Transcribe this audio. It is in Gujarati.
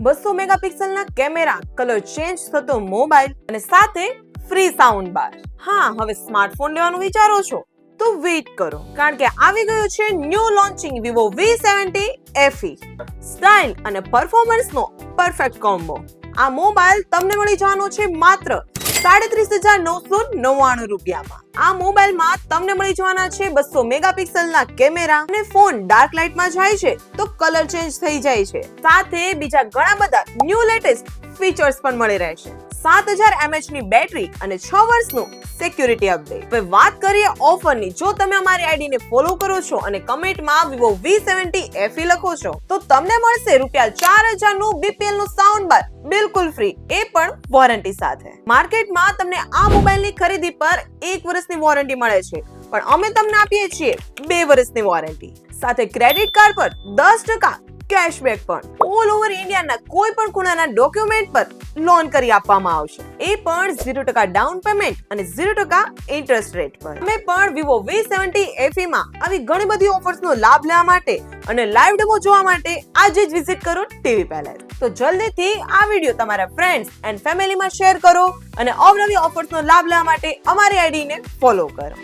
200 મેગાપિક્સલના કેમેરા, કલર ચેન્જ થતો મોબાઈલ અને સાથે ફ્રી સાઉન્ડ બાર. હા, હવે સ્માર્ટફોન લેવાનું વિચારો છો તો વેઇટ કરો, કારણ કે આવી ગયું છે new launching Vivo V70 FE. Style અને પરફોર્મન્સનો પરફેક્ટ કોમ્બો. આ મોબાઈલ તમને મળી જવાનો છે માત્ર 33,999 રૂપિયામાં. આ મોબાઈલમાં તમને મળી જવાના છે 200 મેગાપિક્સલના કેમેરા અને ફોન ડાર્ક લાઇટમાં જાય છે તો કલર ચેન્જ થઈ જાય છે. સાથે બીજા ઘણા બધા ન્યૂ લેટેસ્ટ ફીચર્સ પણ મળી રહેશે. 7000 mAh ની બેટરી અને 6 વર્ષનું સિક્યુરિટી અપડેટ. હવે વાત કરીએ ઓફરની. જો તમે અમારી આઈડી ને ફોલો કરો છો અને કમેન્ટમાં Vivo V70 FE લખો છો તો તમને મળશે ₹4000 નું BPL નું સાઉન્ડ બાર બિલકુલ ફ્રી, એ પણ વોરંટી સાથે. માર્કેટમાં તમને આ મોબાઈલની ખરીદી પર 1 વર્ષની વોરંટી મળે છે, પણ અમે તમને આપીએ છીએ 2 વર્ષની વોરંટી સાથે ક્રેડિટ કાર્ડ પર 10% કેશબેક પણ. ઓલ ઓવર ઇન્ડિયાના કોઈ પણ ખૂણાના ડોક્યુમેન્ટ પર લોન કરી આપવામાં આવશે, એ પણ 0% ડાઉન પેમેન્ટ અને 0% ઇન્ટરેસ્ટ રેટ પર. તમે પણ Vivo V70 FE માં આવી ઘણી બધી ઓફર્સનો લાભ લેવા માટે અને લાઈવ ડેમો જોવા માટે આજે જ વિઝિટ કરો ટીવી પેલેસ. તો જલ્દીથી આ વિડિયો તમારા ફ્રેન્ડ્સ એન્ડ ફેમિલીમાં શેર કરો અને અવનવી ઓફર્સનો લાભ લેવા માટે અમારી આઈડીને ફોલો કરો.